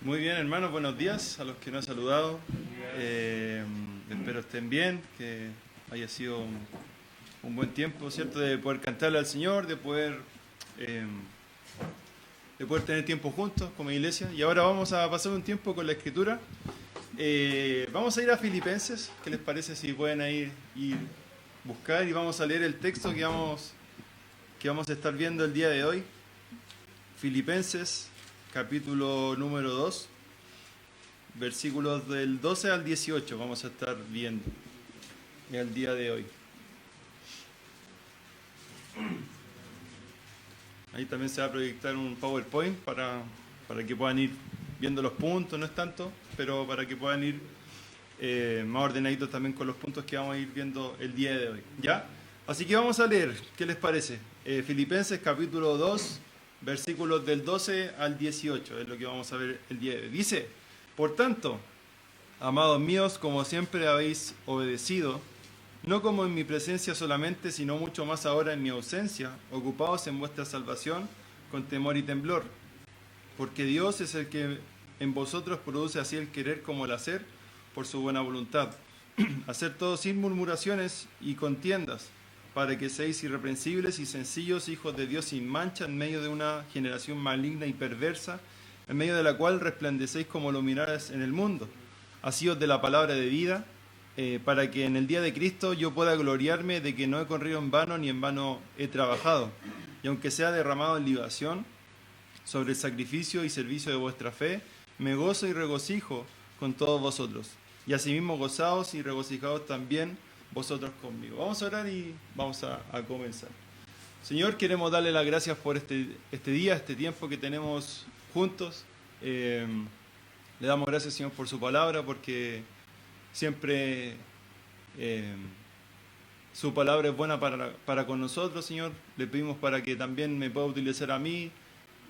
Muy bien, hermanos, buenos días a los que no he saludado. Espero estén bien, que haya sido un buen tiempo, ¿cierto? De poder cantarle al Señor, eh, de poder tener tiempo juntos como iglesia. Y ahora vamos a pasar un tiempo con la Escritura. Vamos a ir a Filipenses. ¿Qué les parece si pueden ir buscar? Y vamos a leer el texto que vamos a estar viendo el día de hoy. Filipenses, capítulo número 2, versículos del 12 al 18 vamos a estar viendo el día de hoy. Ahí también se va a proyectar un PowerPoint para que puedan ir viendo los puntos, no es tanto, pero para que puedan ir más ordenaditos también con los puntos que vamos a ir viendo el día de hoy. ¿Ya? Así que vamos a leer, ¿qué les parece? Filipenses capítulo 2, versículos del 12 al 18, es lo que vamos a ver el día de hoy. Dice: por tanto, amados míos, como siempre habéis obedecido, no como en mi presencia solamente, sino mucho más ahora en mi ausencia, ocupaos en vuestra salvación con temor y temblor, porque Dios es el que en vosotros produce así el querer como el hacer, por su buena voluntad. Hacer todo sin murmuraciones y contiendas, para que seáis irreprensibles y sencillos, hijos de Dios sin mancha, en medio de una generación maligna y perversa, en medio de la cual resplandecéis como luminares en el mundo. Asíos de la palabra de vida, para que en el día de Cristo yo pueda gloriarme de que no he corrido en vano ni en vano he trabajado. Y aunque sea derramado en libación sobre el sacrificio y servicio de vuestra fe, me gozo y regocijo con todos vosotros. Y asimismo gozaos y regocijaos también vosotros conmigo. Vamos a orar y vamos a comenzar. Señor, queremos darle las gracias por este día, este tiempo que tenemos juntos. Le damos gracias, Señor, por su palabra, porque siempre su palabra es buena para con nosotros, Señor. Le pedimos para que también me pueda utilizar a mí,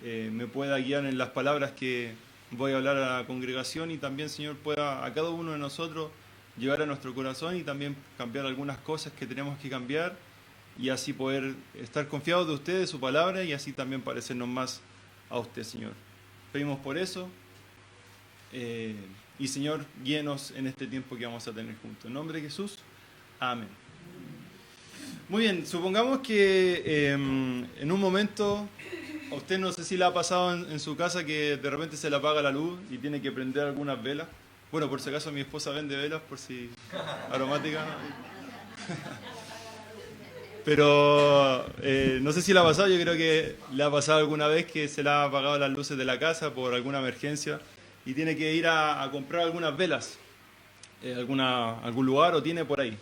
me pueda guiar en las palabras que voy a hablar a la congregación, y también, Señor, pueda a cada uno de nosotros llegar a nuestro corazón y también cambiar algunas cosas que tenemos que cambiar, y así poder estar confiados de usted, de su palabra, y así también parecernos más a usted, Señor. Pedimos por eso, y Señor, guíenos en este tiempo que vamos a tener juntos. En nombre de Jesús, amén. Muy bien, supongamos que en un momento, a usted no sé si le ha pasado en su casa que de repente se le apaga la luz y tiene que prender algunas velas. Bueno, por si acaso mi esposa vende velas, por si aromática. Pero no sé si le ha pasado, yo creo que le ha pasado alguna vez que se le ha apagado las luces de la casa por alguna emergencia y tiene que ir a comprar algunas velas, algún lugar, o tiene por ahí.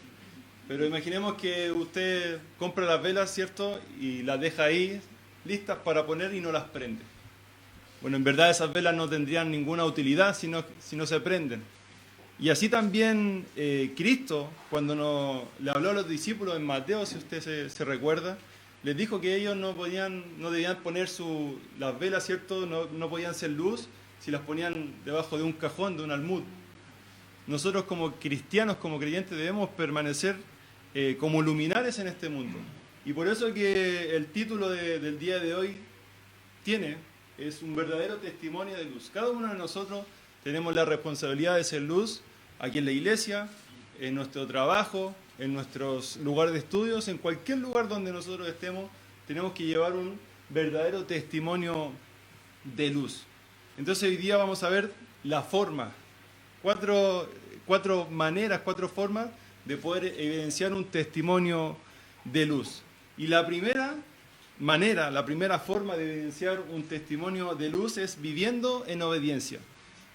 Pero imaginemos que usted compra las velas, ¿cierto? Y las deja ahí listas para poner y no las prende. Bueno, en verdad esas velas no tendrían ninguna utilidad si no se prenden. Y así también Cristo, cuando le habló a los discípulos en Mateo, si usted se recuerda, les dijo que ellos no debían poner las velas, ¿cierto? No podían ser luz si las ponían debajo de un cajón, de un almud. Nosotros como cristianos, como creyentes, debemos permanecer como luminares en este mundo. Y por eso que el título del día de hoy es un verdadero testimonio de luz. Cada uno de nosotros tenemos la responsabilidad de ser luz aquí en la iglesia, en nuestro trabajo, en nuestros lugares de estudios, en cualquier lugar donde nosotros estemos, tenemos que llevar un verdadero testimonio de luz. Entonces hoy día vamos a ver la forma, cuatro maneras, cuatro formas de poder evidenciar un testimonio de luz. Y la primera manera, la primera forma de evidenciar un testimonio de luz es viviendo en obediencia.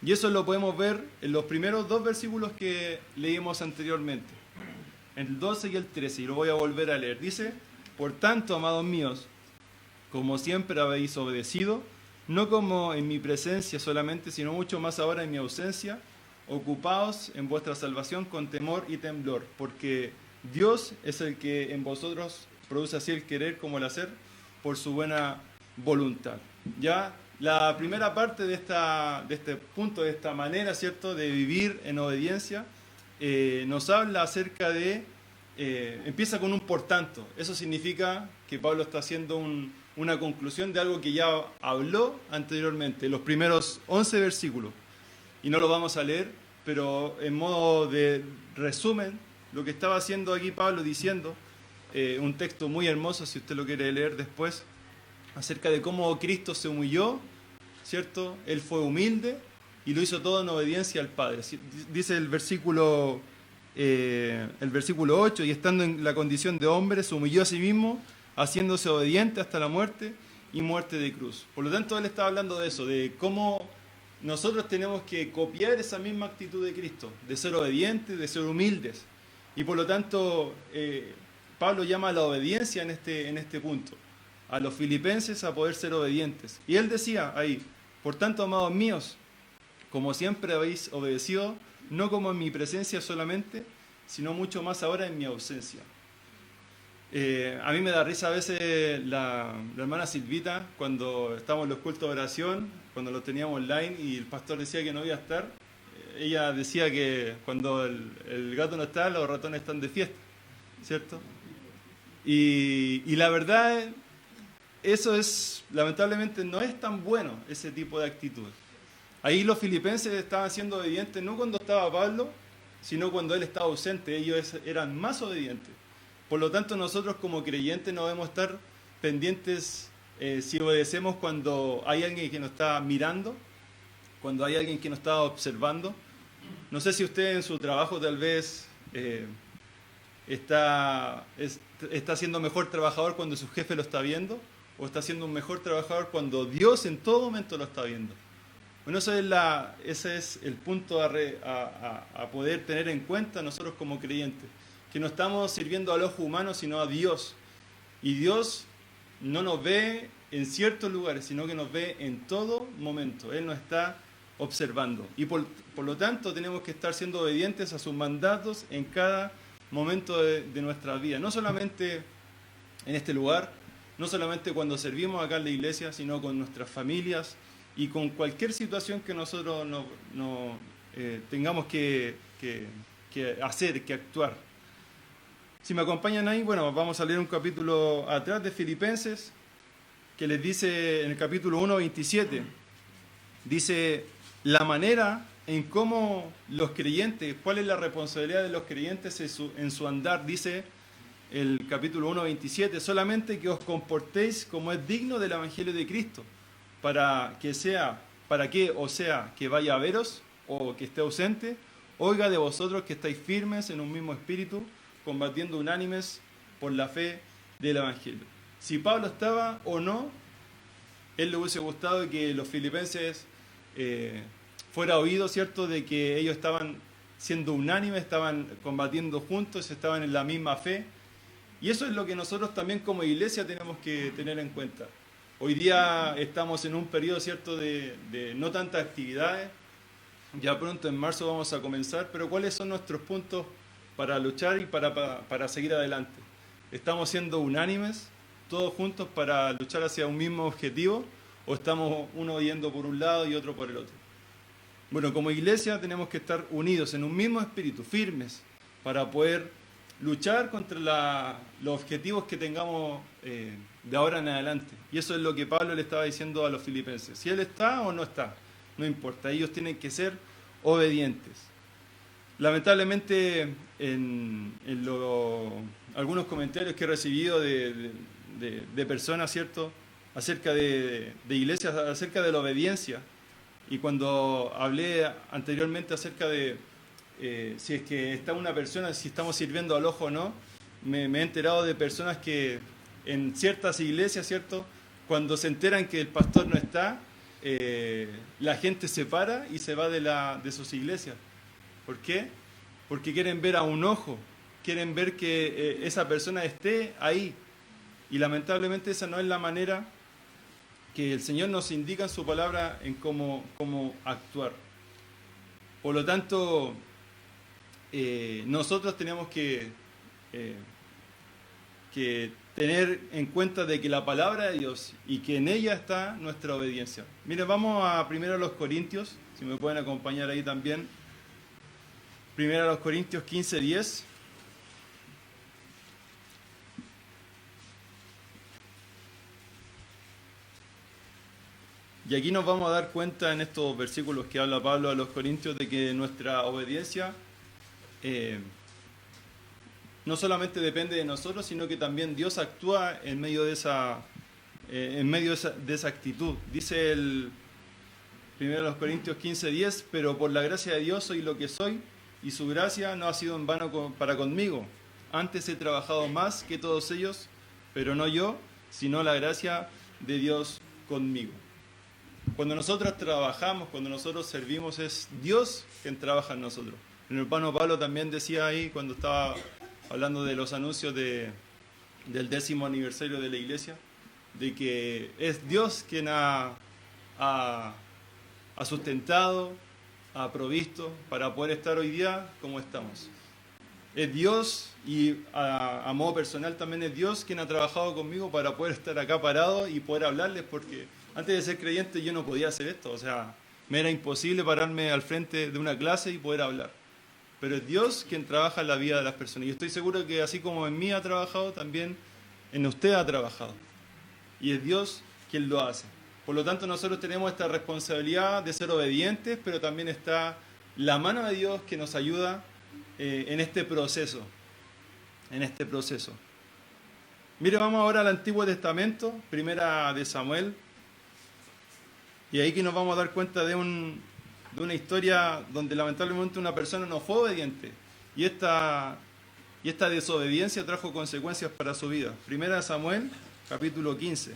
Y eso lo podemos ver en los primeros dos versículos que leímos anteriormente, el 12 y el 13, y lo voy a volver a leer. Dice: por tanto, amados míos, como siempre habéis obedecido, no como en mi presencia solamente, sino mucho más ahora en mi ausencia, ocupaos en vuestra salvación con temor y temblor, porque Dios es el que en vosotros produce así el querer como el hacer, por su buena voluntad. Ya la primera parte de este punto, de esta manera, ¿cierto?, de vivir en obediencia, nos habla acerca de empieza con un por tanto. Eso significa que Pablo está haciendo una conclusión de algo que ya habló anteriormente, los primeros 11 versículos. Y no lo vamos a leer, pero en modo de resumen, lo que estaba haciendo aquí Pablo diciendo, un texto muy hermoso, si usted lo quiere leer después, acerca de cómo Cristo se humilló, ¿cierto? Él fue humilde y lo hizo todo en obediencia al Padre. Dice el versículo 8, y estando en la condición de hombre, se humilló a sí mismo, haciéndose obediente hasta la muerte y muerte de cruz. Por lo tanto, él estaba hablando de eso, de cómo nosotros tenemos que copiar esa misma actitud de Cristo, de ser obedientes, de ser humildes. Y por lo tanto, Pablo llama a la obediencia en este punto, a los filipenses a poder ser obedientes. Y él decía ahí, por tanto, amados míos, como siempre habéis obedecido, no como en mi presencia solamente, sino mucho más ahora en mi ausencia. A mí me da risa a veces la hermana Silvita, cuando estábamos en los cultos de oración, cuando los teníamos online y el pastor decía que no iba a estar, ella decía que cuando el gato no está, los ratones están de fiesta, ¿cierto? Y la verdad, eso es, lamentablemente, no es tan bueno, ese tipo de actitud. Ahí los filipenses estaban siendo obedientes no cuando estaba Pablo, sino cuando él estaba ausente. Ellos eran más obedientes. Por lo tanto, nosotros como creyentes no debemos estar pendientes si obedecemos cuando hay alguien que nos está mirando, cuando hay alguien que nos está observando. No sé si usted en su trabajo tal vez está siendo mejor trabajador cuando su jefe lo está viendo, o está siendo un mejor trabajador cuando Dios en todo momento lo está viendo. Bueno, ese es el punto a poder tener en cuenta nosotros como creyentes, que no estamos sirviendo al ojo humano, sino a Dios. Y Dios no nos ve en ciertos lugares, sino que nos ve en todo momento. Él nos está observando. Y por lo tanto tenemos que estar siendo obedientes a sus mandatos en cada momento de nuestra vida. No solamente en este lugar, no solamente cuando servimos acá en la iglesia, sino con nuestras familias, y con cualquier situación que nosotros tengamos que hacer, que actuar. Si me acompañan ahí, bueno, vamos a leer un capítulo atrás de Filipenses, que les dice en el capítulo 1, 27, dice la manera en cómo los creyentes, cuál es la responsabilidad de los creyentes en su andar, dice el capítulo 1, 27, solamente que os comportéis como es digno del Evangelio de Cristo, para que vaya a veros o que esté ausente, oiga de vosotros que estáis firmes en un mismo espíritu, combatiendo unánimes por la fe del Evangelio. Si Pablo estaba o no, él le hubiese gustado que los filipenses fuera oído, ¿cierto?, de que ellos estaban siendo unánimes, estaban combatiendo juntos, estaban en la misma fe. Y eso es lo que nosotros también como iglesia tenemos que tener en cuenta. Hoy día estamos en un periodo, ¿cierto?, de no tantas actividades. Ya pronto en marzo vamos a comenzar, pero ¿cuáles son nuestros puntos para luchar y para seguir adelante? ¿Estamos siendo unánimes, todos juntos para luchar hacia un mismo objetivo, o estamos uno yendo por un lado y otro por el otro? Bueno, como iglesia tenemos que estar unidos en un mismo espíritu, firmes, para poder luchar contra los objetivos que tengamos de ahora en adelante. Y eso es lo que Pablo le estaba diciendo a los filipenses. Si él está o no está, no importa. Ellos tienen que ser obedientes. Lamentablemente, algunos comentarios que he recibido de personas, ¿cierto?, acerca de iglesias, acerca de la obediencia. Y cuando hablé anteriormente acerca de si es que está una persona, si estamos sirviendo al ojo o no, me he enterado de personas que en ciertas iglesias, ¿cierto?, cuando se enteran que el pastor no está, la gente se para y se va de sus iglesias. ¿Por qué? Porque quieren ver a un ojo, quieren ver que esa persona esté ahí. Y lamentablemente esa no es la manera que el Señor nos indica en su palabra en cómo actuar. Por lo tanto, nosotros tenemos que tener en cuenta de que la palabra de Dios y que en ella está nuestra obediencia. Mire, vamos primero a los Corintios, si me pueden acompañar ahí también. Primero a los Corintios 15:10. Y aquí nos vamos a dar cuenta en estos versículos que habla Pablo a los Corintios de que nuestra obediencia no solamente depende de nosotros, sino que también Dios actúa en medio de esa actitud. Dice el 1 Corintios 15:10, pero por la gracia de Dios soy lo que soy, y su gracia no ha sido en vano para conmigo. Antes he trabajado más que todos ellos, pero no yo, sino la gracia de Dios conmigo. Cuando nosotros trabajamos, cuando nosotros servimos, es Dios quien trabaja en nosotros. El hermano Pablo también decía ahí, cuando estaba hablando de los anuncios del 10º aniversario de la iglesia, de que es Dios quien ha sustentado, ha provisto para poder estar hoy día como estamos. Es Dios, y a modo personal también es Dios quien ha trabajado conmigo para poder estar acá parado y poder hablarles, porque antes de ser creyente yo no podía hacer esto, o sea, me era imposible pararme al frente de una clase y poder hablar. Pero es Dios quien trabaja en la vida de las personas. Y estoy seguro que así como en mí ha trabajado, también en usted ha trabajado. Y es Dios quien lo hace. Por lo tanto, nosotros tenemos esta responsabilidad de ser obedientes, pero también está la mano de Dios que nos ayuda en este proceso. Mire, vamos ahora al Antiguo Testamento, Primera de Samuel. Y ahí que nos vamos a dar cuenta de una historia donde lamentablemente una persona no fue obediente. Y esta desobediencia trajo consecuencias para su vida. Primera de Samuel, capítulo 15.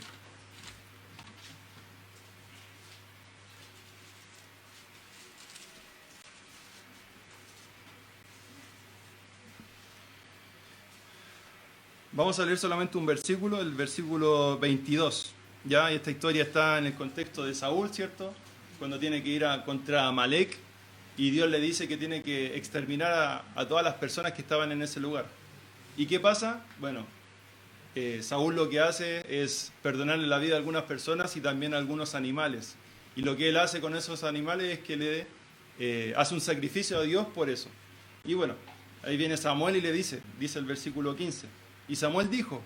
Vamos a leer solamente un versículo, el versículo 22. ¿Ya? Y esta historia está en el contexto de Saúl, ¿cierto? Cuando tiene que ir contra Amalek, y Dios le dice que tiene que exterminar a todas las personas que estaban en ese lugar. ¿Y qué pasa? Bueno, Saúl lo que hace es perdonarle la vida a algunas personas y también a algunos animales. Y lo que él hace con esos animales es que hace un sacrificio a Dios por eso. Y bueno, ahí viene Samuel y le dice el versículo 15. Y Samuel dijo: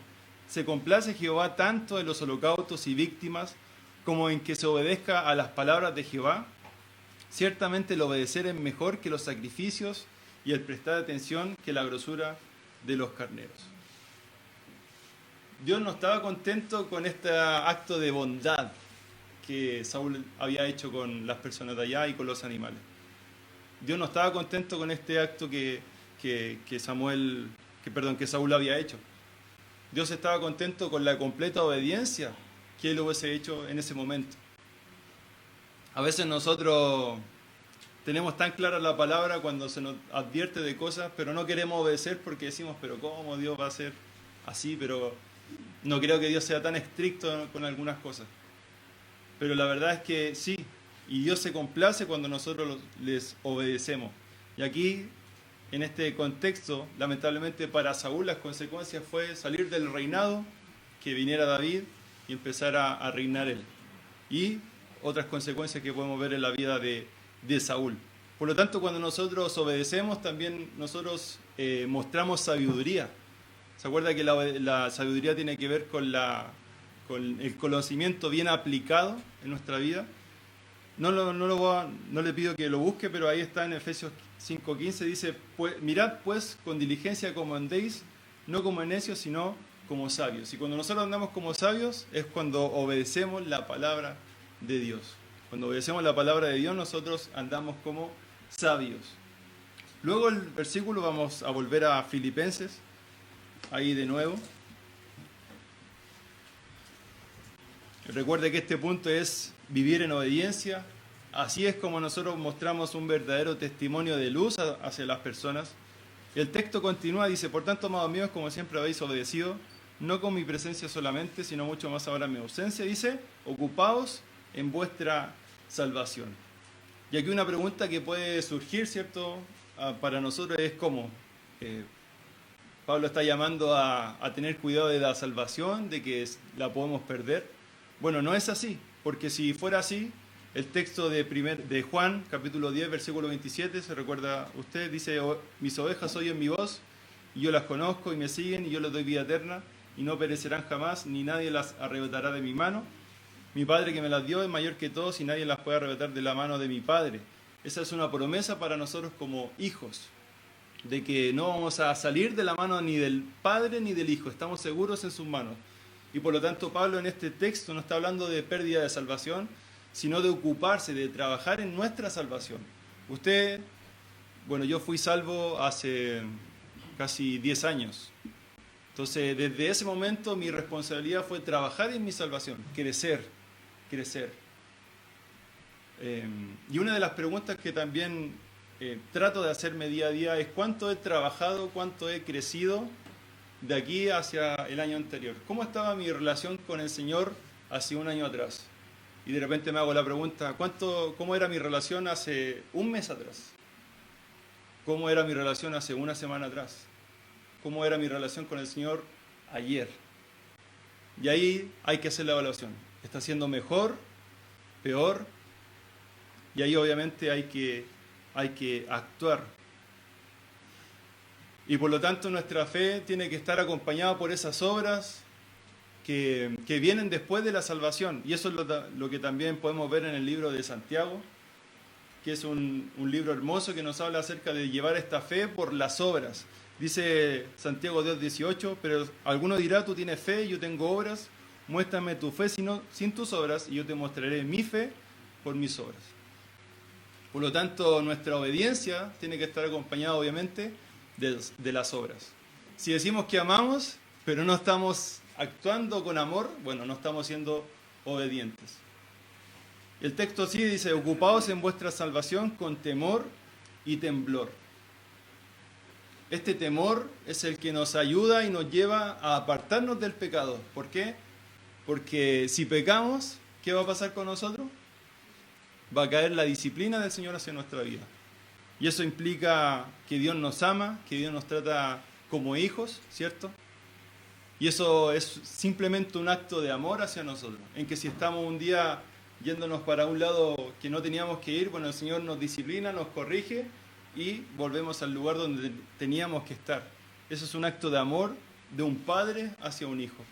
¿se complace Jehová tanto en los holocaustos y víctimas como en que se obedezca a las palabras de Jehová? Ciertamente el obedecer es mejor que los sacrificios, y el prestar atención que la grosura de los carneros. Dios no estaba contento con este acto de bondad que Saúl había hecho con las personas de allá y con los animales. Dios no estaba contento con este acto que Saúl había hecho. Dios estaba contento con la completa obediencia que él hubiese hecho en ese momento. A veces nosotros tenemos tan clara la palabra cuando se nos advierte de cosas, pero no queremos obedecer porque decimos, pero ¿cómo Dios va a ser así? Pero no creo que Dios sea tan estricto con algunas cosas. Pero la verdad es que sí, y Dios se complace cuando nosotros les obedecemos. Y aquí, en este contexto, lamentablemente para Saúl las consecuencias fue salir del reinado, que viniera David y empezar a reinar él. Y otras consecuencias que podemos ver en la vida de Saúl. Por lo tanto, cuando nosotros obedecemos, también nosotros mostramos sabiduría. ¿Se acuerda que la sabiduría tiene que ver con el conocimiento bien aplicado en nuestra vida? No le pido que lo busque, pero ahí está en Efesios 5:15, dice: mirad pues con diligencia como andéis, no como necios, sino como sabios. Y cuando nosotros andamos como sabios es cuando obedecemos la palabra de Dios. Cuando obedecemos la palabra de Dios, nosotros andamos como sabios. Luego el versículo, vamos a volver a Filipenses, ahí de nuevo. Recuerde que este punto es vivir en obediencia. Así es como nosotros mostramos un verdadero testimonio de luz hacia las personas. El texto continúa, dice: por tanto, amados míos, como siempre habéis obedecido, no con mi presencia solamente, sino mucho más ahora en mi ausencia, dice: ocupaos en vuestra salvación. Y aquí una pregunta que puede surgir, ¿cierto?, para nosotros es cómo. Pablo está llamando a tener cuidado de la salvación, de que la podemos perder. Bueno, no es así, porque si fuera así, el texto de Juan, capítulo 10, versículo 27, ¿se recuerda usted? Dice: mis ovejas oyen mi voz, y yo las conozco, y me siguen, y yo les doy vida eterna, y no perecerán jamás, ni nadie las arrebatará de mi mano. Mi Padre que me las dio es mayor que todos y nadie las puede arrebatar de la mano de mi Padre. Esa es una promesa para nosotros como hijos, de que no vamos a salir de la mano ni del Padre ni del Hijo, estamos seguros en sus manos. Y por lo tanto Pablo en este texto no está hablando de pérdida de salvación, sino de ocuparse, de trabajar en nuestra salvación. Usted, bueno, yo fui salvo hace casi 10 años. Entonces, desde ese momento mi responsabilidad fue trabajar en mi salvación, crecer. Y una de las preguntas que también trato de hacerme día a día es cuánto he trabajado, cuánto he crecido de aquí hacia el año anterior. ¿Cómo estaba mi relación con el Señor hace un año atrás? Y de repente me hago la pregunta, ¿cómo era mi relación hace un mes atrás? ¿Cómo era mi relación hace una semana atrás? ¿Cómo era mi relación con el Señor ayer? Y ahí hay que hacer la evaluación. ¿Está siendo mejor? ¿Peor? Y ahí obviamente hay que actuar. Y por lo tanto nuestra fe tiene que estar acompañada por esas obras que vienen después de la salvación. Y eso es lo que también podemos ver en el libro de Santiago, que es un libro hermoso que nos habla acerca de llevar esta fe por las obras. Dice Santiago 2:18, pero alguno dirá, tú tienes fe, yo tengo obras, muéstrame tu fe sin tus obras y yo te mostraré mi fe por mis obras. Por lo tanto, nuestra obediencia tiene que estar acompañada obviamente de las obras. Si decimos que amamos, pero no estamos actuando con amor, bueno, no estamos siendo obedientes. El texto sí dice, ocupaos en vuestra salvación con temor y temblor. Este temor es el que nos ayuda y nos lleva a apartarnos del pecado. ¿Por qué? Porque si pecamos, ¿qué va a pasar con nosotros? Va a caer la disciplina del Señor hacia nuestra vida. Y eso implica que Dios nos ama, que Dios nos trata como hijos, ¿cierto? Y eso es simplemente un acto de amor hacia nosotros. En que si estamos un día yéndonos para un lado que no teníamos que ir, bueno, el Señor nos disciplina, nos corrige y volvemos al lugar donde teníamos que estar. Eso es un acto de amor de un padre hacia un hijo.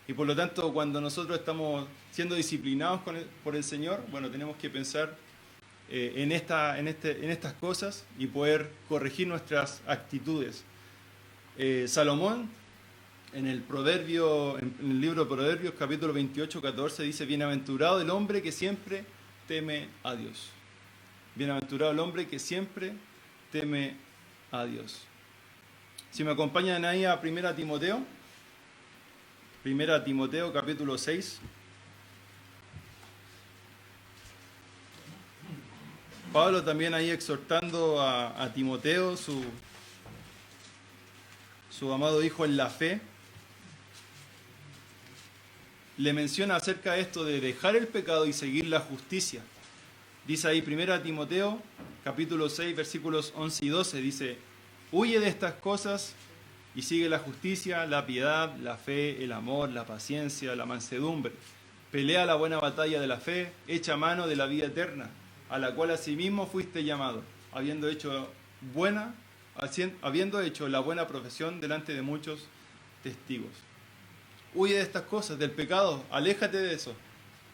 Y por lo tanto, cuando nosotros estamos siendo disciplinados por el Señor, bueno, tenemos que pensar en estas cosas y poder corregir nuestras actitudes. Salomón, en el libro de Proverbios, capítulo 28, 14, dice, bienaventurado el hombre que siempre teme a Dios. Bienaventurado el hombre que siempre teme a Dios. Si me acompañan ahí a 1 Timoteo, capítulo 6. Pablo también ahí exhortando a Timoteo, su amado hijo en la fe, le menciona acerca de esto de dejar el pecado y seguir la justicia. Dice ahí 1 Timoteo, capítulo 6, versículos 11 y 12, dice, huye de estas cosas y sigue la justicia, la piedad, la fe, el amor, la paciencia, la mansedumbre. Pelea la buena batalla de la fe, echa mano de la vida eterna, a la cual asimismo fuiste llamado, habiendo hecho la buena profesión delante de muchos testigos. Huye de estas cosas, del pecado, aléjate de eso,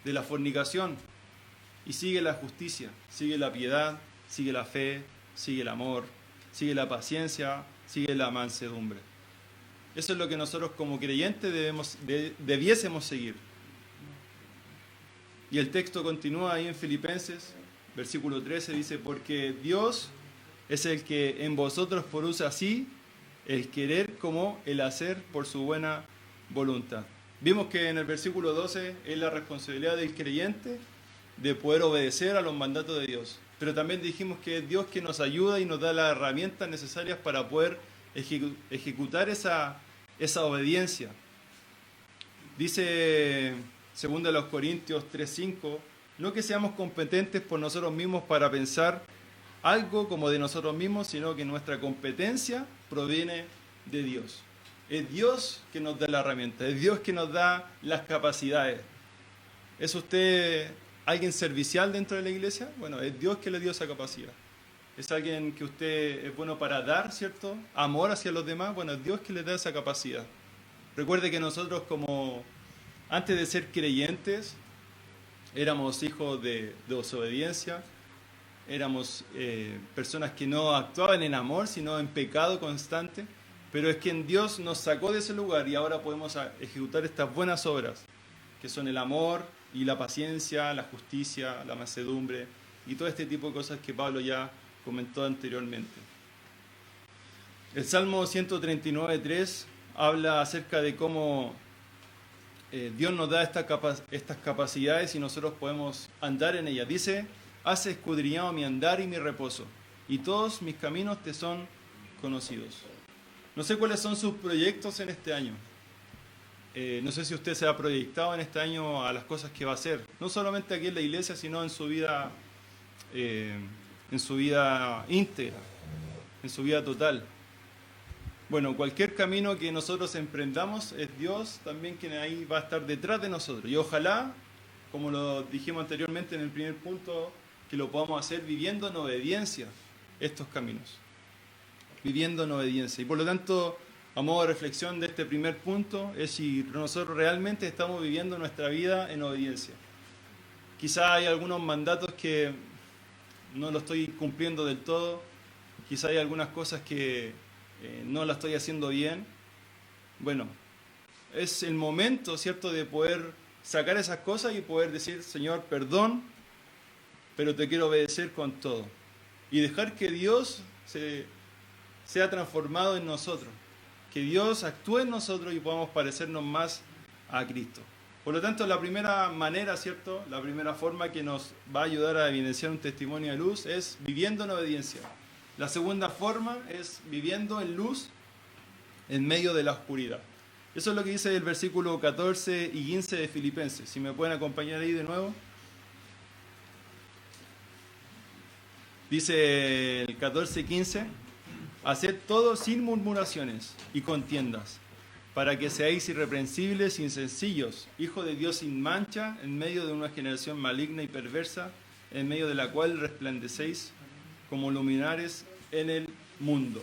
de la fornicación, y sigue la justicia, sigue la piedad, sigue la fe, sigue el amor, sigue la paciencia, sigue la mansedumbre. Eso es lo que nosotros como creyentes debiésemos seguir. Y el texto continúa ahí en Filipenses, versículo 13, dice, porque Dios es el que en vosotros produce así el querer como el hacer por su buena voluntad. Vimos que en el versículo 12 es la responsabilidad del creyente de poder obedecer a los mandatos de Dios. Pero también dijimos que es Dios que nos ayuda y nos da las herramientas necesarias para poder ejecutar esa obediencia. Dice 2 Corintios 3:5, no que seamos competentes por nosotros mismos para pensar algo como de nosotros mismos, sino que nuestra competencia proviene de Dios. Es Dios que nos da la herramienta, es Dios que nos da las capacidades. ¿Es usted alguien servicial dentro de la iglesia? Bueno, es Dios que le dio esa capacidad. ¿Es alguien que usted es bueno para dar, cierto? Amor hacia los demás. Bueno, es Dios que le da esa capacidad. Recuerde que nosotros antes de ser creyentes, éramos hijos de desobediencia, éramos personas que no actuaban en amor, sino en pecado constante, pero es que en Dios nos sacó de ese lugar y ahora podemos ejecutar estas buenas obras, que son el amor y la paciencia, la justicia, la mansedumbre y todo este tipo de cosas que Pablo ya comentó anteriormente. El Salmo 139.3 habla acerca de cómo Dios nos da estas capacidades y nosotros podemos andar en ellas. Dice: has escudriñado mi andar y mi reposo, y todos mis caminos te son conocidos. No sé cuáles son sus proyectos en este año. No sé si usted se ha proyectado en este año a las cosas que va a hacer, no solamente aquí en la iglesia, sino en su vida íntegra, en su vida total. Bueno, cualquier camino que nosotros emprendamos, es Dios también quien ahí va a estar detrás de nosotros. Y ojalá, como lo dijimos anteriormente en el primer punto, que lo podamos hacer viviendo en obediencia estos caminos. Viviendo en obediencia. Y por lo tanto, a modo de reflexión de este primer punto, es si nosotros realmente estamos viviendo nuestra vida en obediencia. Quizá hay algunos mandatos que no lo estoy cumpliendo del todo. Quizá hay algunas cosas que no las estoy haciendo bien. Bueno, es el momento, ¿cierto?, de poder sacar esas cosas y poder decir: Señor, perdón, pero te quiero obedecer con todo. Y dejar que Dios sea transformado en nosotros. Que Dios actúe en nosotros y podamos parecernos más a Cristo. Por lo tanto, la primera manera, ¿cierto?, la primera forma que nos va a ayudar a evidenciar un testimonio de luz es viviendo en obediencia. La segunda forma es viviendo en luz en medio de la oscuridad. Eso es lo que dice el versículo 14 y 15 de Filipenses. Si me pueden acompañar ahí de nuevo. Dice el 14 y 15: haced todo sin murmuraciones y contiendas, para que seáis irreprensibles y sencillos, hijos de Dios sin mancha, en medio de una generación maligna y perversa, en medio de la cual resplandecéis como luminares en el mundo.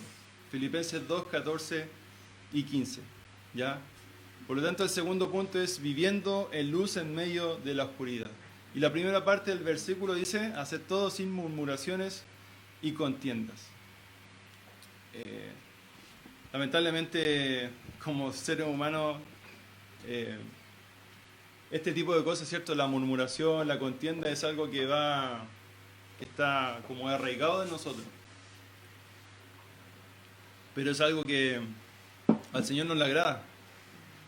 Filipenses 2, 14 y 15. ¿Ya? Por lo tanto, el segundo punto es viviendo en luz en medio de la oscuridad. Y la primera parte del versículo dice: haced todo sin murmuraciones y contiendas. Lamentablemente, como seres humanos, este tipo de cosas, ¿cierto?, la murmuración, la contienda, es algo que está como arraigado en nosotros. Pero es algo que al Señor no le agrada.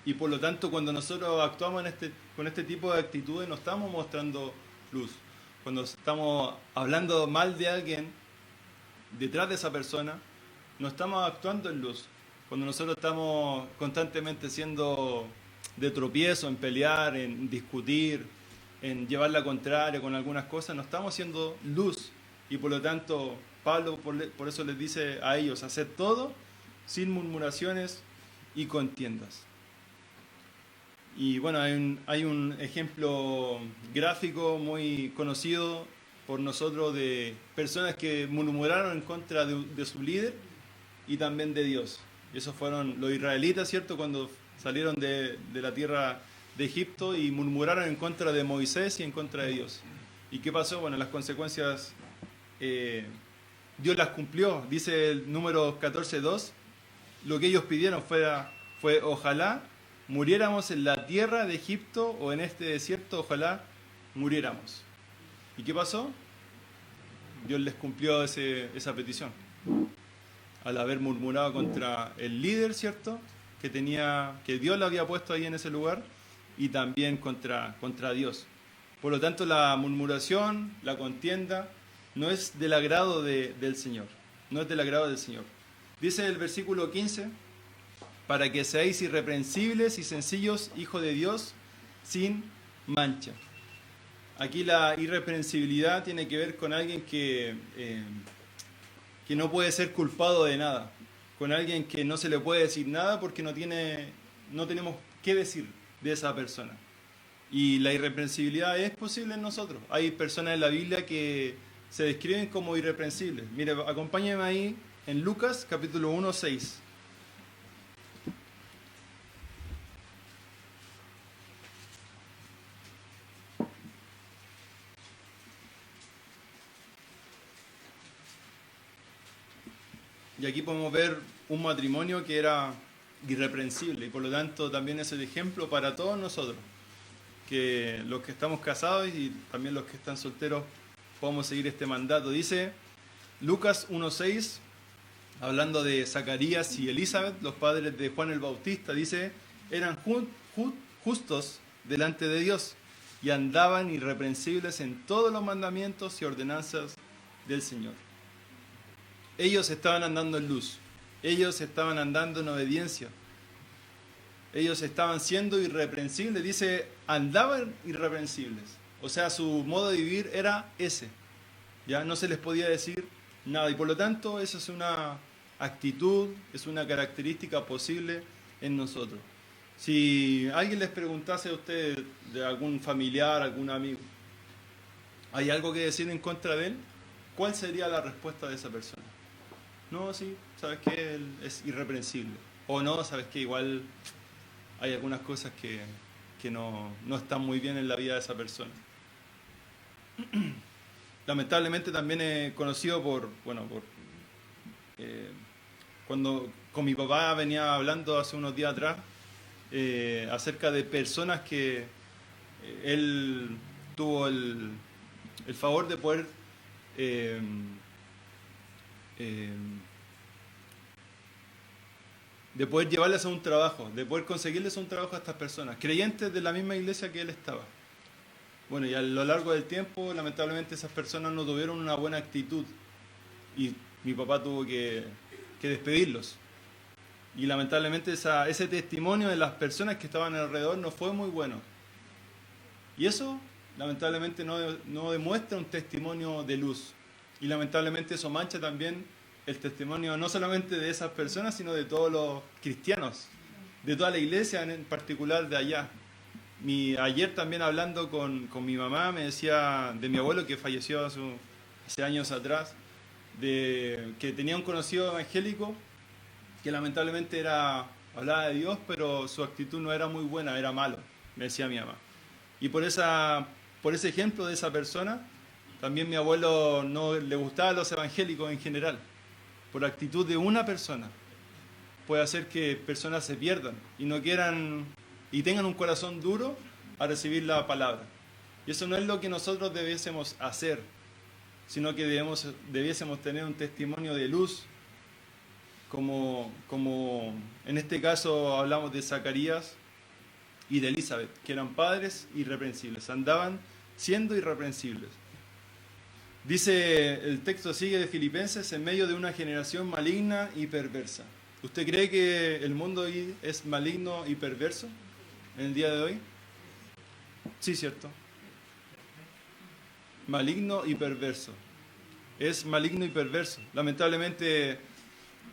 Y por lo tanto, cuando nosotros actuamos con este tipo de actitudes, no estamos mostrando luz. Cuando estamos hablando mal de alguien detrás de esa persona, no estamos actuando en luz. Cuando nosotros estamos constantemente siendo de tropiezo, en pelear, en discutir, en llevar la contraria con algunas cosas, no estamos siendo luz. Y por lo tanto, Pablo por eso les dice a ellos: haced todo sin murmuraciones y contiendas. Y bueno, hay un ejemplo gráfico muy conocido por nosotros de personas que murmuraron en contra de su líder y también de Dios. Y esos fueron los israelitas, ¿cierto?, cuando salieron de la tierra de Egipto y murmuraron en contra de Moisés y en contra de Dios. ¿Y qué pasó? Bueno, las consecuencias Dios las cumplió. Dice el número 14.2, lo que ellos pidieron fue: ojalá muriéramos en la tierra de Egipto o en este desierto, ojalá muriéramos. ¿Y qué pasó? Dios les cumplió esa petición. Al haber murmurado contra el líder, ¿cierto?, que Dios le había puesto ahí en ese lugar, y también contra Dios. Por lo tanto, la murmuración, la contienda, no es del agrado del Señor. No es del agrado del Señor. Dice el versículo 15: para que seáis irreprensibles y sencillos, hijos de Dios, sin mancha. Aquí la irreprensibilidad tiene que ver con alguien que no puede ser culpado de nada, con alguien que no se le puede decir nada porque no tenemos qué decir de esa persona. Y la irreprensibilidad es posible en nosotros. Hay personas en la Biblia que se describen como irreprensibles. Mire, acompáñenme ahí en Lucas capítulo 1, 6. Y aquí podemos ver un matrimonio que era irreprensible y por lo tanto también es el ejemplo para todos nosotros, que los que estamos casados y también los que están solteros podemos seguir este mandato. Dice Lucas 1:6, hablando de Zacarías y Elizabeth, los padres de Juan el Bautista, dice, eran justos delante de Dios y andaban irreprensibles en todos los mandamientos y ordenanzas del Señor. Ellos estaban andando en luz, ellos estaban andando en obediencia, ellos estaban siendo irreprensibles, dice, andaban irreprensibles, o sea, su modo de vivir era ese, ya no se les podía decir nada, y por lo tanto esa es una actitud, es una característica posible en nosotros. Si alguien les preguntase a ustedes de algún familiar, algún amigo, ¿hay algo que decir en contra de él? ¿Cuál sería la respuesta de esa persona? No, sí, sabes que él es irreprensible. O no, sabes que igual hay algunas cosas que no están muy bien en la vida de esa persona. Lamentablemente también he conocido cuando con mi papá venía hablando hace unos días atrás acerca de personas que él tuvo el favor de poder llevarles a un trabajo, de poder conseguirles un trabajo a estas personas, creyentes de la misma iglesia que él estaba. Bueno, y a lo largo del tiempo, lamentablemente, esas personas no tuvieron una buena actitud y mi papá tuvo que despedirlos. Y lamentablemente ese testimonio de las personas que estaban alrededor no fue muy bueno. Y eso, lamentablemente, no demuestra un testimonio de luz. Y lamentablemente eso mancha también el testimonio no solamente de esas personas, sino de todos los cristianos, de toda la iglesia en particular de allá. Ayer también hablando con mi mamá, me decía de mi abuelo que falleció hace años atrás, que tenía un conocido evangélico que lamentablemente hablaba de Dios, pero su actitud no era muy buena, era malo, me decía mi mamá. Y por ese ejemplo de esa persona, también mi abuelo no le gustaba a los evangélicos en general. Por la actitud de una persona puede hacer que personas se pierdan y no quieran y tengan un corazón duro a recibir la palabra. Y eso no es lo que nosotros debiésemos hacer, sino que debiésemos tener un testimonio de luz, como en este caso hablamos de Zacarías y de Elizabeth, que eran padres irreprensibles, andaban siendo irreprensibles. Dice el texto sigue de Filipenses, en medio de una generación maligna y perversa. ¿Usted cree que el mundo hoy es maligno y perverso en el día de hoy? Sí, cierto. Maligno y perverso. Es maligno y perverso. Lamentablemente,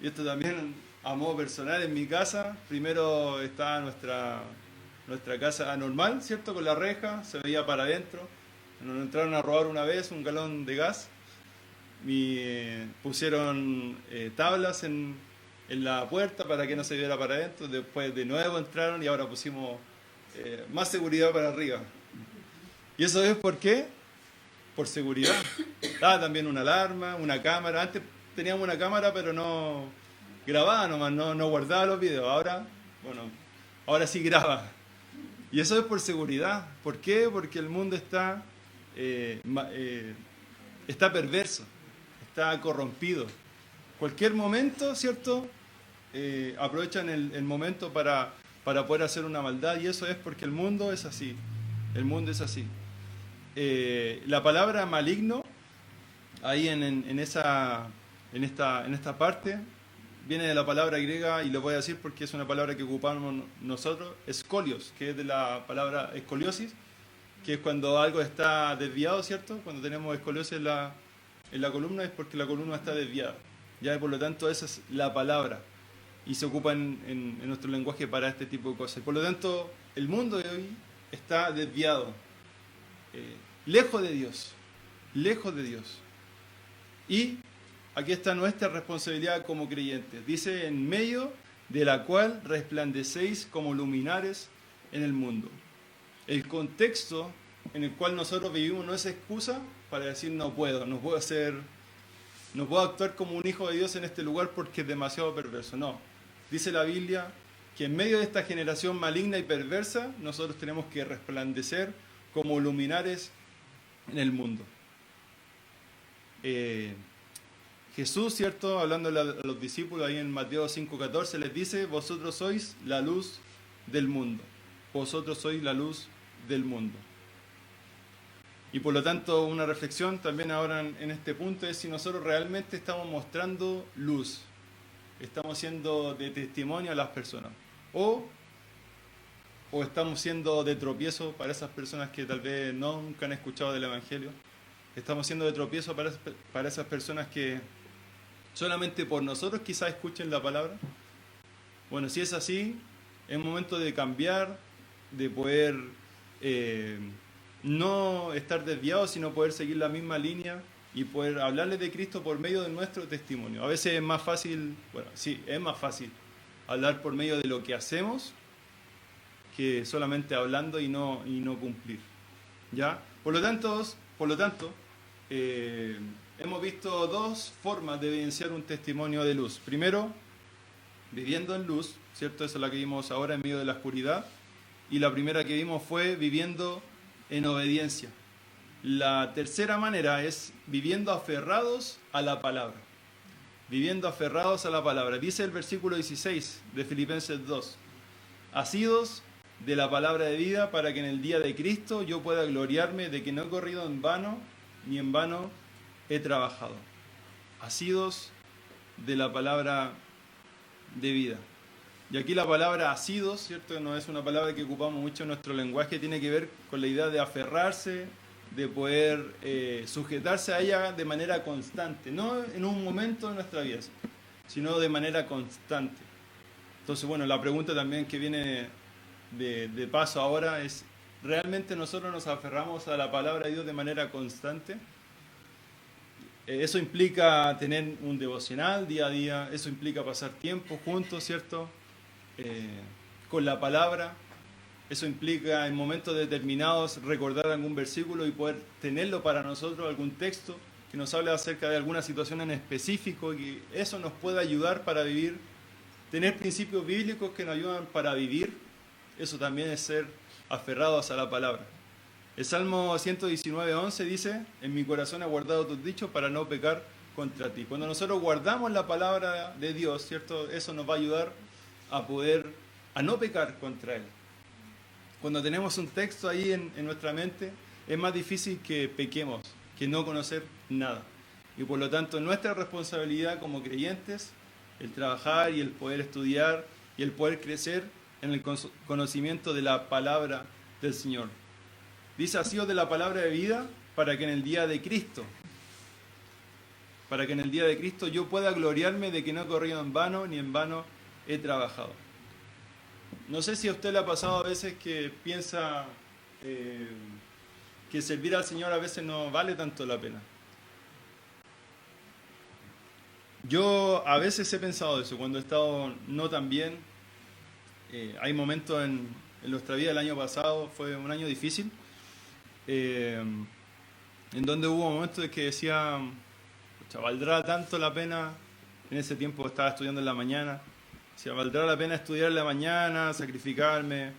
y esto también a modo personal, en mi casa, primero estaba nuestra casa normal, ¿cierto? Con la reja, se veía para adentro. Nos entraron a robar una vez un galón de gas. Pusieron tablas en la puerta para que no se viera para adentro. Después de nuevo entraron y ahora pusimos más seguridad para arriba. ¿Y eso es por qué? Por seguridad. También una alarma, una cámara. Antes teníamos una cámara, pero no grababa nomás, no guardaba los videos. Ahora sí graba. Y eso es por seguridad. ¿Por qué? Porque el mundo está perverso, está corrompido. Cualquier momento, ¿cierto? Aprovechan el momento para poder hacer una maldad, y eso es porque el mundo es así. El mundo es así. La palabra maligno, ahí en esta parte, viene de la palabra griega, y lo voy a decir porque es una palabra que ocupamos nosotros, escolios, que es de la palabra escoliosis, que es cuando algo está desviado, ¿cierto? Cuando tenemos escoliosis en la columna es porque la columna está desviada. Ya, y por lo tanto, esa es la palabra. Y se ocupa en nuestro lenguaje para este tipo de cosas. Por lo tanto, el mundo de hoy está desviado. Lejos de Dios. Lejos de Dios. Y aquí está nuestra responsabilidad como creyentes. Dice, en medio de la cual resplandecéis como luminares en el mundo. El contexto en el cual nosotros vivimos no es excusa para decir no puedo ser no puedo actuar como un hijo de Dios en este lugar porque es demasiado perverso. No, dice la Biblia que en medio de esta generación maligna y perversa, nosotros tenemos que resplandecer como luminares en el mundo. Jesús, ¿cierto? Hablándole a los discípulos ahí en Mateo 5:14, les dice, vosotros sois la luz del mundo. Vosotros sois la luz del mundo. Y por lo tanto, una reflexión también ahora en este punto es si nosotros realmente estamos mostrando luz, estamos siendo de testimonio a las personas, o estamos siendo de tropiezo para esas personas que tal vez nunca han escuchado del Evangelio, estamos siendo de tropiezo para esas personas que solamente por nosotros quizás escuchen la palabra. Bueno, si es así, es momento de cambiar, de poder no estar desviados, sino poder seguir la misma línea y poder hablarles de Cristo por medio de nuestro testimonio. A veces es más fácil, bueno, sí, es más fácil hablar por medio de lo que hacemos que solamente hablando y no cumplir. ¿Ya? Por lo tanto, hemos visto dos formas de evidenciar un testimonio de luz. Primero, viviendo en luz, ¿cierto? Esa es la que vimos ahora en medio de la oscuridad. Y la primera que vimos fue viviendo en obediencia. La tercera manera es viviendo aferrados a la palabra. Viviendo aferrados a la palabra. Dice el versículo 16 de Filipenses 2. Asidos de la palabra de vida para que en el día de Cristo yo pueda gloriarme de que no he corrido en vano, ni en vano he trabajado. Asidos de la palabra de vida. Y aquí la palabra asidos, ¿cierto? No es una palabra que ocupamos mucho en nuestro lenguaje, tiene que ver con la idea de aferrarse, de poder sujetarse a ella de manera constante, no en un momento de nuestra vida, sino de manera constante. Entonces, bueno, la pregunta también que viene de paso ahora es, ¿realmente nosotros nos aferramos a la palabra de Dios de manera constante? Eso implica tener un devocional día a día, eso implica pasar tiempo juntos, ¿cierto? Con la palabra, eso implica en momentos determinados recordar algún versículo y poder tenerlo para nosotros, algún texto que nos hable acerca de alguna situación en específico y que eso nos pueda ayudar para vivir, tener principios bíblicos que nos ayudan para vivir, eso también es ser aferrados a la palabra. El Salmo 119:11 dice, en mi corazón he guardado tus dichos para no pecar contra ti. Cuando nosotros guardamos la palabra de Dios, ¿cierto? Eso nos va a ayudar a no pecar contra Él. Cuando tenemos un texto ahí en nuestra mente, es más difícil que pequemos, que no conocer nada. Y por lo tanto, nuestra responsabilidad como creyentes, el trabajar y el poder estudiar y el poder crecer en el conocimiento de la palabra del Señor. Dice, asidos de la palabra de vida, para que en el día de Cristo yo pueda gloriarme de que no he corrido en vano, ni en vano he trabajado. No sé si a usted le ha pasado a veces que piensa que servir al Señor a veces no vale tanto la pena. Yo a veces he pensado eso, cuando he estado no tan bien. Hay momentos en nuestra vida, el año pasado fue un año difícil, en donde hubo momentos de que decía, ¿valdrá tanto la pena? En ese tiempo estaba estudiando en la mañana, decía, ¿valdrá la pena estudiar en la mañana, sacrificarme?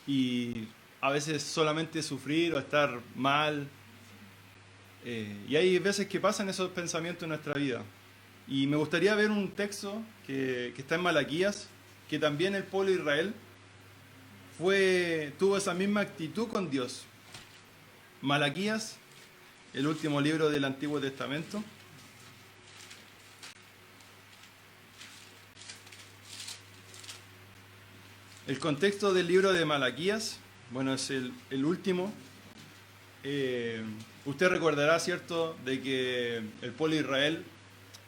Y a veces solamente sufrir o estar mal. Y hay veces que pasan esos pensamientos en nuestra vida. Y me gustaría ver un texto que está en Malaquías, que también el pueblo de Israel tuvo esa misma actitud con Dios. Malaquías, el último libro del Antiguo Testamento. El contexto del libro de Malaquías, bueno, es el último. Usted recordará, ¿cierto?, de que el pueblo de Israel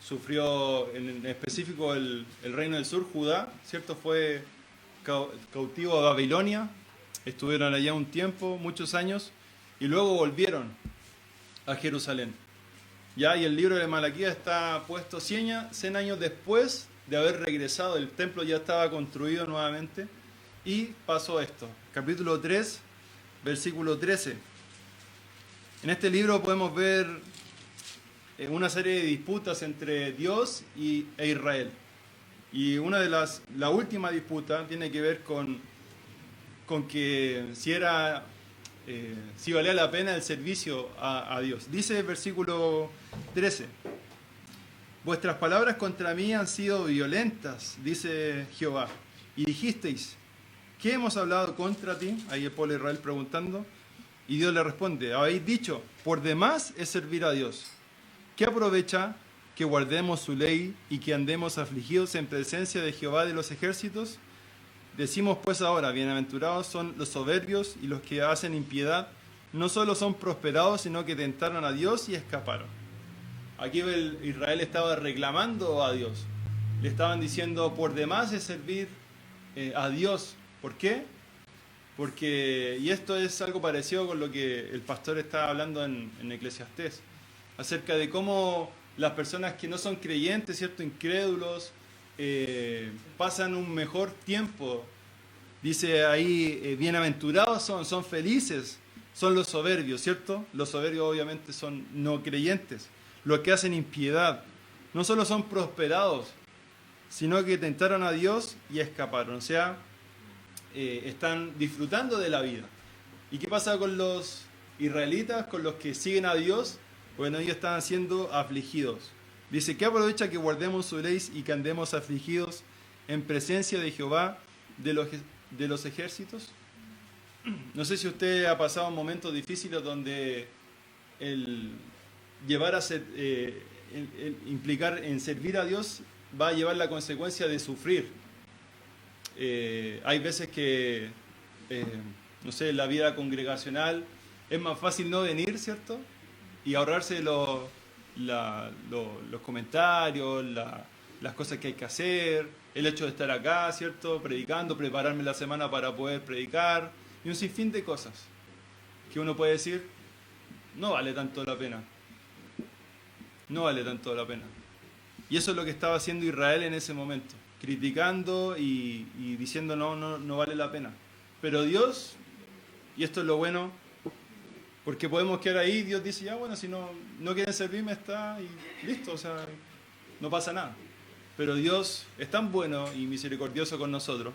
sufrió, en específico el reino del sur, Judá, ¿cierto?, fue cautivo a Babilonia, estuvieron allá un tiempo, muchos años, y luego volvieron a Jerusalén. Ya, y el libro de Malaquías está puesto 100 años después de haber regresado, el templo ya estaba construido nuevamente, y pasó esto. Capítulo 3, versículo 13. En este libro podemos ver una serie de disputas entre Dios e Israel. Y una de la última disputa tiene que ver con que si valía la pena el servicio a Dios. Dice el versículo 13: vuestras palabras contra mí han sido violentas, dice Jehová, y dijisteis, ¿qué hemos hablado contra ti? Ahí el pueblo de Israel preguntando, y Dios le responde, habéis dicho, por demás es servir a Dios. ¿Qué aprovecha que guardemos su ley y que andemos afligidos en presencia de Jehová de los ejércitos? Decimos pues ahora, bienaventurados son los soberbios y los que hacen impiedad, no solo son prosperados, sino que tentaron a Dios y escaparon. Aquí Israel estaba reclamando a Dios. Le estaban diciendo, por demás es servir a Dios. ¿Por qué? Y esto es algo parecido con lo que el pastor está hablando en Eclesiastés, acerca de cómo las personas que no son creyentes, ¿cierto?, incrédulos, pasan un mejor tiempo. Dice ahí, bienaventurados son felices, son los soberbios, ¿cierto? Los soberbios obviamente son no creyentes, los que hacen impiedad. No solo son prosperados, sino que tentaron a Dios y escaparon. O sea, están disfrutando de la vida. ¿Y qué pasa con los israelitas, con los que siguen a Dios? Bueno, ellos estaban siendo afligidos. Dice, ¿qué aprovecha que guardemos su ley y que andemos afligidos en presencia de Jehová de los ejércitos? No sé si usted ha pasado momentos difíciles donde el llevar a ser, el implicar en servir a Dios va a llevar la consecuencia de sufrir. Hay veces que, no sé, en la vida congregacional es más fácil no venir, ¿cierto? Y ahorrarse los comentarios, las cosas que hay que hacer, el hecho de estar acá, ¿cierto?, predicando, prepararme la semana para poder predicar, y un sinfín de cosas que uno puede decir, no vale tanto la pena. No vale tanto la pena. Y eso es lo que estaba haciendo Israel en ese momento, criticando y diciendo no vale la pena. Pero Dios, y esto es lo bueno, porque podemos quedar ahí, Dios dice, ya bueno, si no quieren servirme está y listo, o sea, no pasa nada. Pero Dios es tan bueno y misericordioso con nosotros,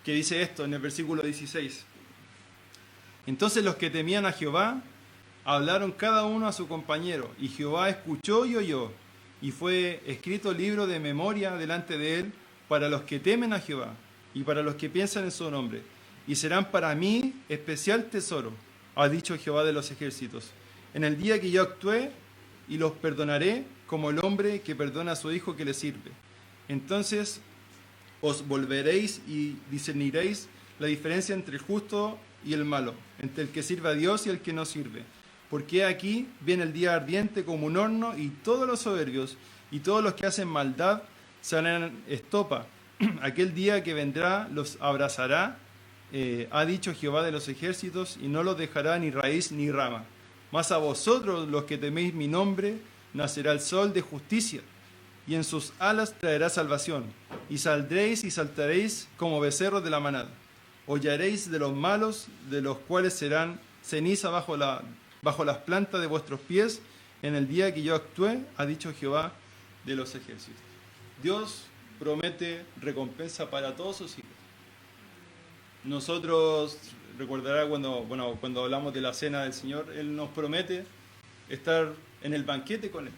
que dice esto en el versículo 16. Entonces los que temían a Jehová hablaron cada uno a su compañero, y Jehová escuchó y oyó, y fue escrito libro de memoria delante de él para los que temen a Jehová y para los que piensan en su nombre, y serán para mí especial tesoro, ha dicho Jehová de los ejércitos, en el día que yo actué, y los perdonaré como el hombre que perdona a su hijo que le sirve. Entonces os volveréis y discerniréis la diferencia entre el justo y el malo, entre el que sirve a Dios y el que no sirve. Porque aquí viene el día ardiente como un horno, y todos los soberbios y todos los que hacen maldad salen estopa. Aquel día que vendrá los abrazará, ha dicho Jehová de los ejércitos, y no los dejará ni raíz ni rama. Mas a vosotros, los que teméis mi nombre, nacerá el sol de justicia, y en sus alas traerá salvación, y saldréis y saltaréis como becerros de la manada. Hollaréis de los malos, de los cuales serán ceniza bajo las plantas de vuestros pies, en el día que yo actúe, ha dicho Jehová de los ejércitos. Dios promete recompensa para todos sus hijos. Nosotros, recordará cuando hablamos de la cena del Señor, Él nos promete estar en el banquete con Él,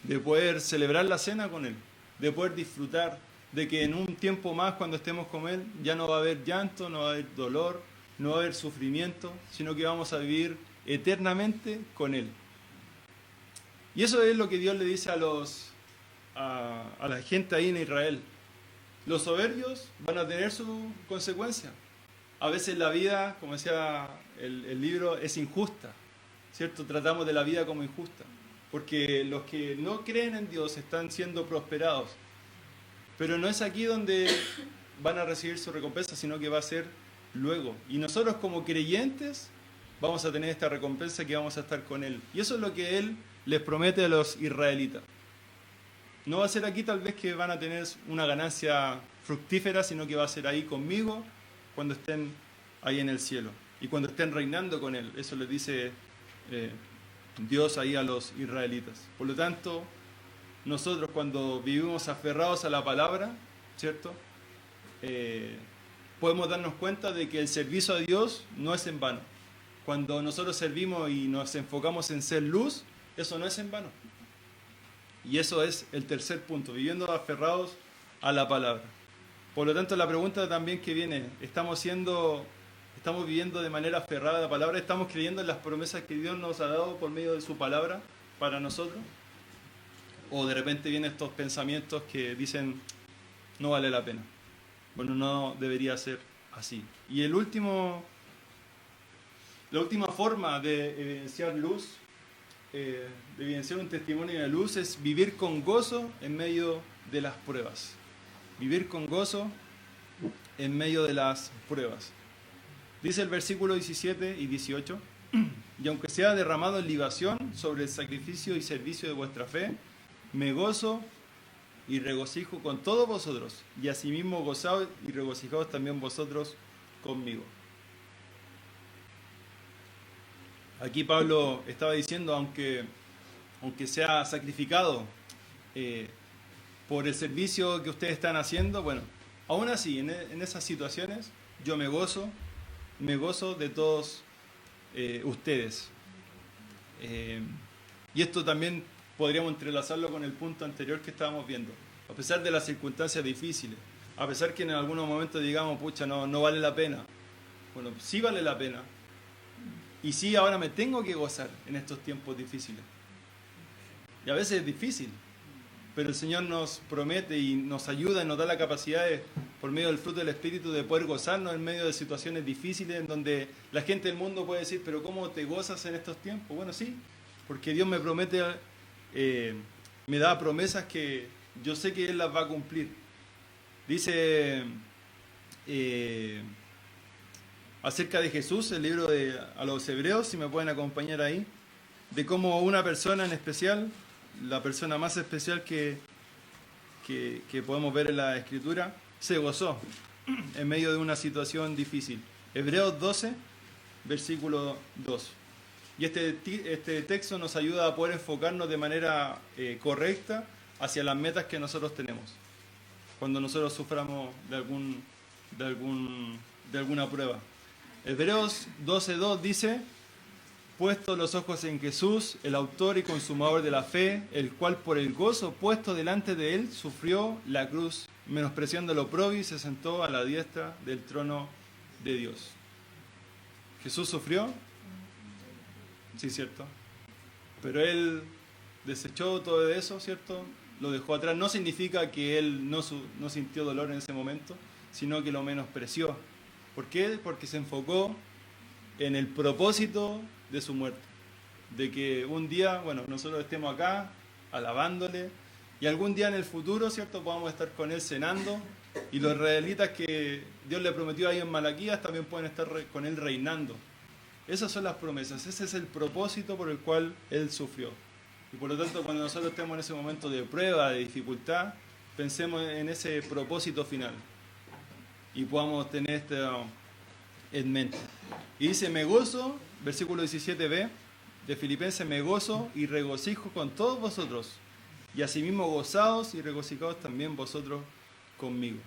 de poder celebrar la cena con Él, de poder disfrutar, de que en un tiempo más cuando estemos con Él ya no va a haber llanto, no va a haber dolor, no va a haber sufrimiento, sino que vamos a vivir eternamente con Él. Y eso es lo que Dios le dice a la gente ahí en Israel. Los soberbios van a tener su consecuencia. A veces la vida, como decía el libro, es injusta, ¿cierto? Tratamos de la vida como injusta, porque los que no creen en Dios están siendo prosperados. Pero no es aquí donde van a recibir su recompensa, sino que va a ser luego. Y nosotros como creyentes vamos a tener esta recompensa, que vamos a estar con Él. Y eso es lo que Él les promete a los israelitas. No va a ser aquí tal vez que van a tener una ganancia fructífera, sino que va a ser ahí conmigo cuando estén ahí en el cielo y cuando estén reinando con Él. Eso les dice Dios ahí a los israelitas. Por lo tanto, nosotros cuando vivimos aferrados a la palabra, ¿cierto? Podemos darnos cuenta de que el servicio a Dios no es en vano. Cuando nosotros servimos y nos enfocamos en ser luz, eso no es en vano. Y eso es el tercer punto, viviendo aferrados a la palabra. Por lo tanto, la pregunta también que viene, ¿estamos viviendo de manera aferrada a la palabra? ¿Estamos creyendo en las promesas que Dios nos ha dado por medio de su palabra para nosotros? ¿O de repente vienen estos pensamientos que dicen, no vale la pena? Bueno, no debería ser así. Y la última forma de evidenciar luz, de evidenciar un testimonio de luz, es vivir con gozo en medio de las pruebas. Vivir con gozo en medio de las pruebas. Dice el versículo 17 y 18, y aunque sea derramado en libación sobre el sacrificio y servicio de vuestra fe, me gozo y regocijo con todos vosotros, y asimismo gozaos y regocijaos también vosotros conmigo. Aquí Pablo estaba diciendo, aunque sea sacrificado por el servicio que ustedes están haciendo, bueno, aún así, en esas situaciones, yo me gozo de todos ustedes. Y esto también podríamos entrelazarlo con el punto anterior que estábamos viendo. A pesar de las circunstancias difíciles, a pesar que en algunos momentos digamos, pucha, no vale la pena. Bueno, sí vale la pena. Y sí, ahora me tengo que gozar en estos tiempos difíciles. Y a veces es difícil, pero el Señor nos promete y nos ayuda y nos da la capacidad por medio del fruto del Espíritu de poder gozarnos en medio de situaciones difíciles en donde la gente del mundo puede decir, pero ¿cómo te gozas en estos tiempos? Bueno, sí, porque Dios me promete, me da promesas que yo sé que Él las va a cumplir. Dice acerca de Jesús, el libro a los Hebreos, si me pueden acompañar ahí, de cómo una persona en especial, la persona más especial que podemos ver en la Escritura, se gozó en medio de una situación difícil. Hebreos 12, versículo 2. Y este texto nos ayuda a poder enfocarnos de manera correcta hacia las metas que nosotros tenemos. Cuando nosotros suframos de alguna prueba. Hebreos 12:2 dice, puesto los ojos en Jesús, el autor y consumador de la fe, el cual por el gozo puesto delante de él sufrió la cruz, menospreciando el oprobio y se sentó a la diestra del trono de Dios. ¿Jesús sufrió? Sí, cierto. Pero él desechó todo eso, ¿cierto? Lo dejó atrás. No significa que él no sintió dolor en ese momento, sino que lo menospreció. ¿Por qué? Porque se enfocó en el propósito de su muerte. De que un día, bueno, nosotros estemos acá alabándole y algún día en el futuro, ¿cierto?, podamos estar con él cenando y los israelitas que Dios le prometió ahí en Malaquías también pueden estar con él reinando. Esas son las promesas, ese es el propósito por el cual él sufrió. Y por lo tanto, cuando nosotros estemos en ese momento de prueba, de dificultad, pensemos en ese propósito final y podamos tener esto en mente. Y dice, me gozo, versículo 17b de Filipenses, me gozo y regocijo con todos vosotros, y asimismo gozaos y regocijaos también vosotros conmigo.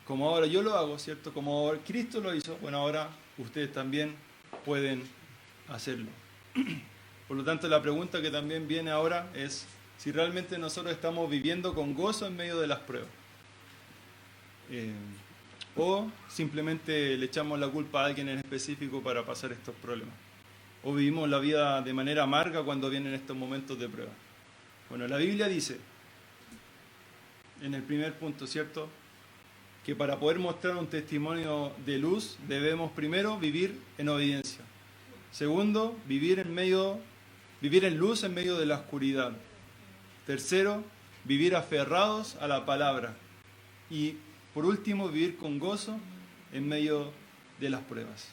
Como ahora yo lo hago, ¿cierto? Como ahora Cristo lo hizo, bueno, ahora ustedes también pueden hacerlo. Por lo tanto, la pregunta que también viene ahora es si realmente nosotros estamos viviendo con gozo en medio de las pruebas. O simplemente le echamos la culpa a alguien en específico para pasar estos problemas. O vivimos la vida de manera amarga cuando vienen estos momentos de prueba. Bueno, la Biblia dice, en el primer punto, ¿cierto?, que para poder mostrar un testimonio de luz debemos primero vivir en obediencia. Segundo, vivir en luz en medio de la oscuridad. Tercero, vivir aferrados a la palabra. Y por último, vivir con gozo en medio de las pruebas.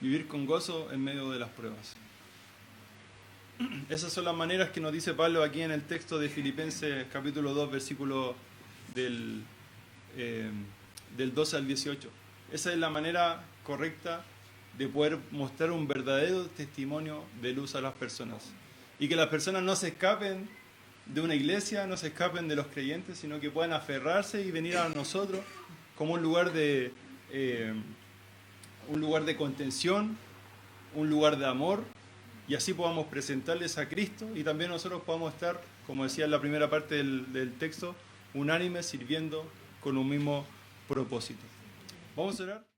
Vivir con gozo en medio de las pruebas. Esas son las maneras que nos dice Pablo aquí en el texto de Filipenses capítulo 2, versículo del 12 al 18. Esa es la manera correcta de poder mostrar un verdadero testimonio de luz a las personas. Y que las personas no se escapen de una iglesia, no se escapen de los creyentes, sino que puedan aferrarse y venir a nosotros como un lugar de contención, un lugar de amor, y así podamos presentarles a Cristo y también nosotros podamos estar, como decía en la primera parte del texto, unánimes sirviendo con un mismo propósito. Vamos a orar.